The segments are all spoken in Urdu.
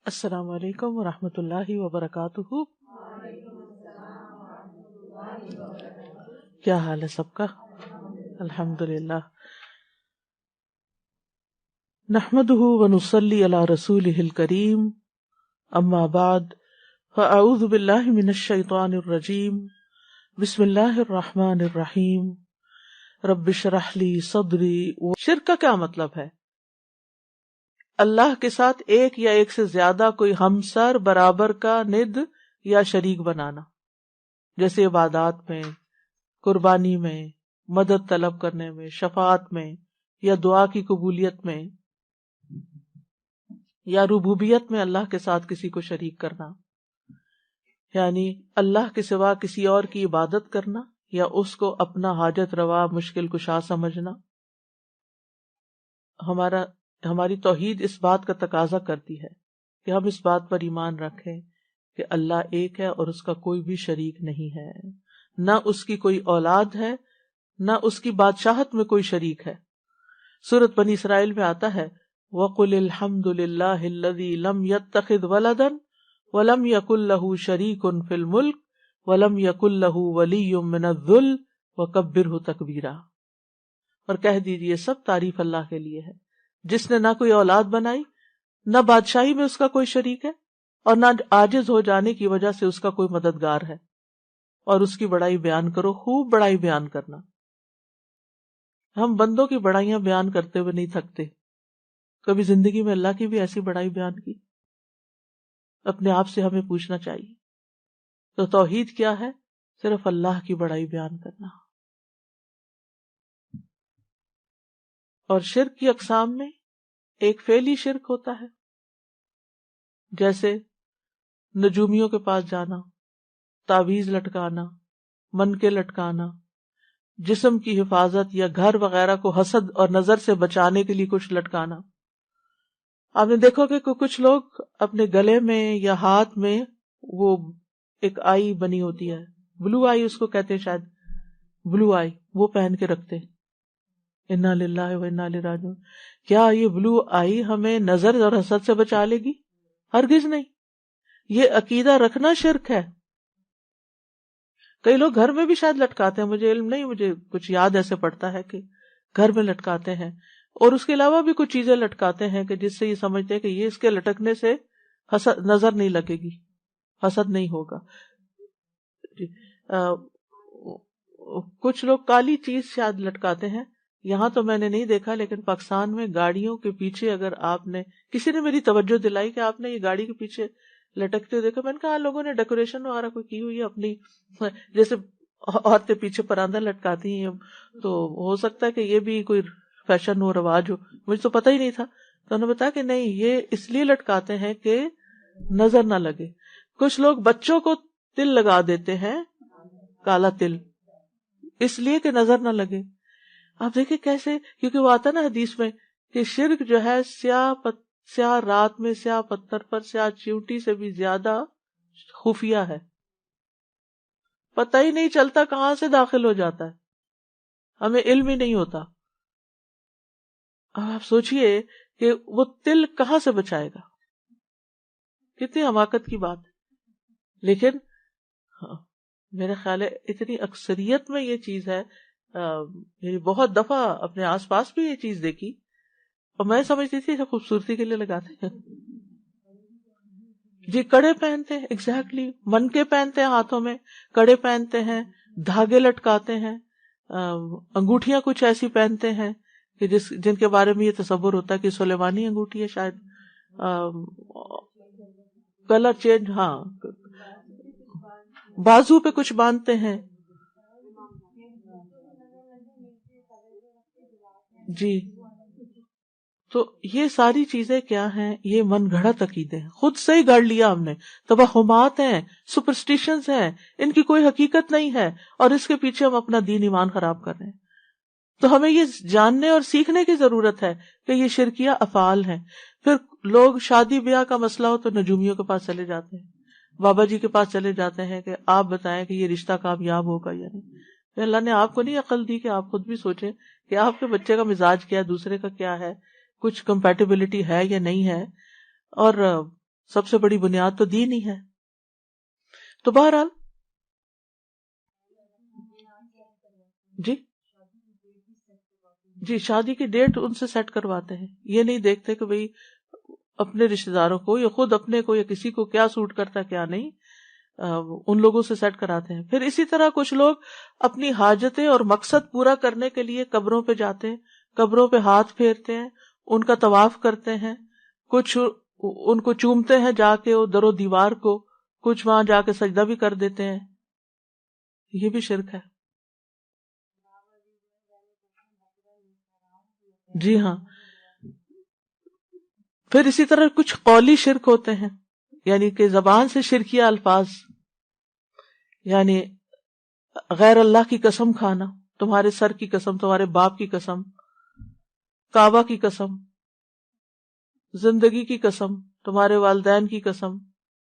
السلام علیکم ورحمۃ اللہ وبرکاتہ. کیا حال ہے سب کا؟ الحمد للہ. نحمده ونصلی علی رسولہ الکریم. اما بعد فاعوذ باللہ من الشیطان الرجیم. بسم اللہ الرحمن الرحیم. رب اشرح لی صدری. شرک کا کیا مطلب ہے؟ اللہ کے ساتھ ایک یا ایک سے زیادہ کوئی ہمسر، برابر کا، ند یا شریک بنانا، جیسے عبادات میں، قربانی میں، مدد طلب کرنے میں، شفاعت میں، یا دعا کی قبولیت میں، یا ربوبیت میں اللہ کے ساتھ کسی کو شریک کرنا، یعنی اللہ کے سوا کسی اور کی عبادت کرنا یا اس کو اپنا حاجت روا، مشکل کشا سمجھنا. ہماری توحید اس بات کا تقاضا کرتی ہے کہ ہم اس بات پر ایمان رکھیں کہ اللہ ایک ہے اور اس کا کوئی بھی شریک نہیں ہے، نہ اس کی کوئی اولاد ہے، نہ اس کی بادشاہت میں کوئی شریک ہے. سورۃ بنی اسرائیل میں آتا ہے وَقُلِ الْحَمْدُ لِلَّهِ الَّذِي لَمْ يَتَّخِذْ وَلَدًا وَلَمْ يَكُنْ لَهُ شَرِيكٌ فِي الْمُلْكِ وَلَمْ يَكُنْ لَهُ وَلِيٌّ مِّنَ الذُّلِّ وَكَبِّرْهُ تَكْبِيرًا. اور کہہ دیجئے سب تعریف اللہ کے لیے ہے جس نے نہ کوئی اولاد بنائی، نہ بادشاہی میں اس کا کوئی شریک ہے، اور نہ عاجز ہو جانے کی وجہ سے اس کا کوئی مددگار ہے. اور اس کی بڑائی بیان کرو، خوب بڑائی بیان کرنا. ہم بندوں کی بڑائیاں بیان کرتے ہوئے نہیں تھکتے. کبھی زندگی میں اللہ کی بھی ایسی بڑائی بیان کی؟ اپنے آپ سے ہمیں پوچھنا چاہیے. تو توحید کیا ہے؟ صرف اللہ کی بڑائی بیان کرنا. اور شرک کی اقسام میں ایک فعلی شرک ہوتا ہے، جیسے نجومیوں کے پاس جانا، تعویذ لٹکانا، منکے لٹکانا، جسم کی حفاظت یا گھر وغیرہ کو حسد اور نظر سے بچانے کے لیے کچھ لٹکانا. آپ نے دیکھو کہ کچھ لوگ اپنے گلے میں یا ہاتھ میں وہ ایک آئی بنی ہوتی ہے، بلو آئی اس کو کہتے ہیں شاید، بلو آئی وہ پہن کے رکھتے ہیں. انا للہ و انا الیہ راجعون. کیا یہ بلو آئی ہمیں نظر اور حسد سے بچا لے گی؟ ہرگز نہیں. یہ عقیدہ رکھنا شرک ہے. کئی لوگ گھر میں بھی شاید لٹکاتے ہیں، مجھے علم نہیں، مجھے کچھ یاد ایسے پڑتا ہے کہ گھر میں لٹکاتے ہیں. اور اس کے علاوہ بھی کچھ چیزیں لٹکاتے ہیں کہ جس سے یہ سمجھتے ہیں کہ یہ اس کے لٹکنے سے حسد نظر نہیں لگے گی، حسد نہیں ہوگا. کچھ لوگ کالی چیز شاید لٹکاتے ہیں. یہاں تو میں نے نہیں دیکھا، لیکن پاکستان میں گاڑیوں کے پیچھے اگر آپ نے، کسی نے میری توجہ دلائی کہ آپ نے یہ گاڑی کے پیچھے لٹکتے دیکھا. میں نے کہا لوگوں نے ڈیکوریشن وغیرہ کوئی کی ہوئی ہے اپنی، جیسے عورتیں پیچھے پراندہ لٹکاتی ہیں، تو ہو سکتا ہے کہ یہ بھی کوئی فیشن ہو، رواج ہو. مجھے تو پتہ ہی نہیں تھا. تو انہوں نے بتایا کہ نہیں، یہ اس لیے لٹکاتے ہیں کہ نظر نہ لگے. کچھ لوگ بچوں کو تل لگا دیتے ہیں، کالا تل، اس لیے کہ نظر نہ لگے. آپ دیکھیں کیسے، کیونکہ وہ آتا نا حدیث میں کہ شرک جو ہے سیاہ رات میں سیاہ پتھر پر سیاہ چیونٹی سے بھی زیادہ خفیہ ہے، پتہ ہی نہیں چلتا کہاں سے داخل ہو جاتا ہے، ہمیں علم ہی نہیں ہوتا. اب آپ سوچئے کہ وہ تل کہاں سے بچائے گا، کتنی حماقت کی بات ہے. لیکن میرا خیال ہے اتنی اکثریت میں یہ چیز ہے، یعنی بہت دفعہ اپنے آس پاس بھی یہ چیز دیکھی، اور میں سمجھتی تھی اسے خوبصورتی کے لیے لگاتے ہیں. جی کڑے پہنتے ہیں، ایگزیکٹلی، منکے پہنتے ہیں، ہاتھوں میں کڑے پہنتے ہیں، دھاگے لٹکاتے ہیں، انگوٹھیاں کچھ ایسی پہنتے ہیں کہ جن کے بارے میں یہ تصور ہوتا ہے کہ سلیمانی انگوٹھی ہے شاید، کلر چینج، ہاں، بازو پہ کچھ باندھتے ہیں. جی تو یہ ساری چیزیں کیا ہیں؟ یہ من گھڑت عقیدے ہیں، خود سے ہی گڑھ لیا ہم نے، توہمات ہیں، سپرسٹیشنز ہیں، ان کی کوئی حقیقت نہیں ہے، اور اس کے پیچھے ہم اپنا دین ایمان خراب کر رہے ہیں. تو ہمیں یہ جاننے اور سیکھنے کی ضرورت ہے کہ یہ شرکیہ افعال ہیں. پھر لوگ شادی بیاہ کا مسئلہ ہو تو نجومیوں کے پاس چلے جاتے ہیں، بابا جی کے پاس چلے جاتے ہیں کہ آپ بتائیں کہ یہ رشتہ کامیاب ہوگا یا نہیں. اللہ نے آپ کو نہیں عقل دی کہ آپ خود بھی سوچیں کہ آپ کے بچے کا مزاج کیا ہے، دوسرے کا کیا ہے، کچھ کمپیٹیبلٹی ہے یا نہیں ہے. اور سب سے بڑی بنیاد تو دین ہی ہے. تو بہرحال جی شادی کی ڈیٹ ان سے سیٹ کرواتے ہیں. یہ نہیں دیکھتے کہ بھئی اپنے رشتہ داروں کو یا خود اپنے کو یا کسی کو کیا سوٹ کرتا ہے کیا نہیں، ان لوگوں سے سیٹ کراتے ہیں. پھر اسی طرح کچھ لوگ اپنی حاجتیں اور مقصد پورا کرنے کے لیے قبروں پہ جاتے ہیں، قبروں پہ ہاتھ پھیرتے ہیں، ان کا طواف کرتے ہیں، کچھ ان کو چومتے ہیں جا کے وہ در و دیوار کو، کچھ وہاں جا کے سجدہ بھی کر دیتے ہیں. یہ بھی شرک ہے. جی ہاں. پھر اسی طرح کچھ قولی شرک ہوتے ہیں، یعنی کہ زبان سے شرکیہ الفاظ، یعنی غیر اللہ کی قسم کھانا، تمہارے سر کی قسم، تمہارے باپ کی قسم، کعبہ کی قسم، زندگی کی قسم، تمہارے والدین کی قسم،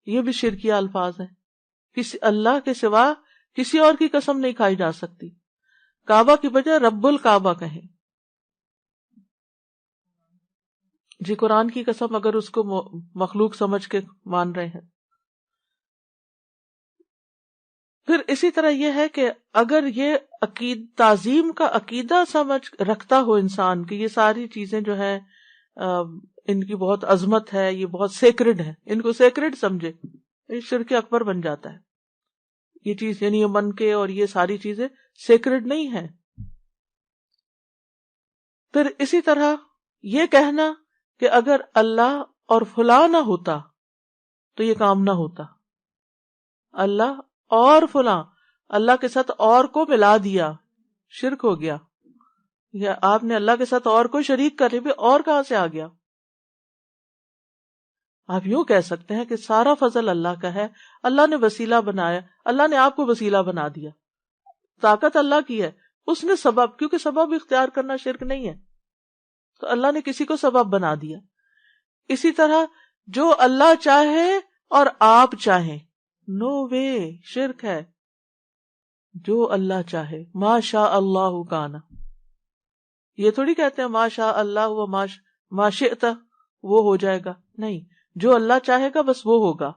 یہ بھی شرکیہ الفاظ ہیں. کسی اللہ کے سوا کسی اور کی قسم نہیں کھائی جا سکتی. کعبہ کی بجائے رب الکعبہ کہیں. جی قرآن کی قسم اگر اس کو مخلوق سمجھ کے مان رہے ہیں. پھر اسی طرح یہ ہے کہ اگر یہ تعظیم کا عقیدہ سمجھ رکھتا ہو انسان کہ یہ ساری چیزیں جو ہیں ان کی بہت عظمت ہے، یہ بہت سیکرڈ ہے، ان کو سیکرڈ سمجھے، یہ شرک اکبر بن جاتا ہے. یہ چیز یعنی یہ من کے اور یہ ساری چیزیں سیکرڈ نہیں ہیں. پھر اسی طرح یہ کہنا کہ اگر اللہ اور فلاں نہ ہوتا تو یہ کام نہ ہوتا. اللہ اور فلاں، اللہ کے ساتھ اور کو ملا دیا، شرک ہو گیا. یا آپ نے اللہ کے ساتھ اور کو شریک کر لی، اور کہاں سے آ گیا؟ آپ یوں کہہ سکتے ہیں کہ سارا فضل اللہ کا ہے، اللہ نے وسیلہ بنایا، اللہ نے آپ کو وسیلہ بنا دیا. طاقت اللہ کی ہے، اس نے سبب، کیونکہ سبب اختیار کرنا شرک نہیں ہے، تو اللہ نے کسی کو سبب بنا دیا. اسی طرح جو اللہ چاہے اور آپ چاہیں، نو وے، شرک ہے. جو اللہ چاہے، ما شاء اللہ کانا. یہ تھوڑی کہتے ہیں ما شاء اللہ و ما شئت وہ ہو جائے گا، نہیں، جو اللہ چاہے گا بس وہ ہوگا.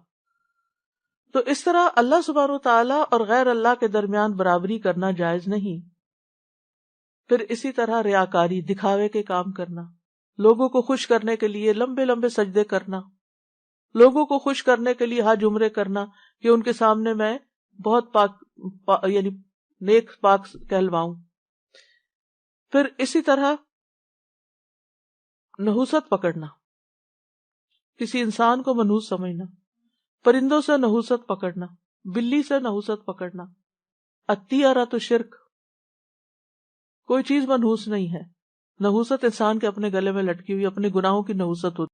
تو اس طرح اللہ سبحانہ و تعالیٰ اور غیر اللہ کے درمیان برابری کرنا جائز نہیں. پھر اسی طرح ریاکاری، دکھاوے کے کام کرنا، لوگوں کو خوش کرنے کے لیے لمبے لمبے سجدے کرنا، لوگوں کو خوش کرنے کے لیے حج عمرے کرنا کہ ان کے سامنے میں بہت پاک یعنی نیک پاک کہلواؤں. پھر اسی طرح نحوست پکڑنا، کسی انسان کو منحوس سمجھنا، پرندوں سے نحوست پکڑنا، بلی سے نحوست پکڑنا. الطیرۃ شرک، کوئی چیز منحوس نہیں ہے. نحوست انسان کے اپنے گلے میں لٹکی ہوئی اپنے گناہوں کی نحوست ہوتی.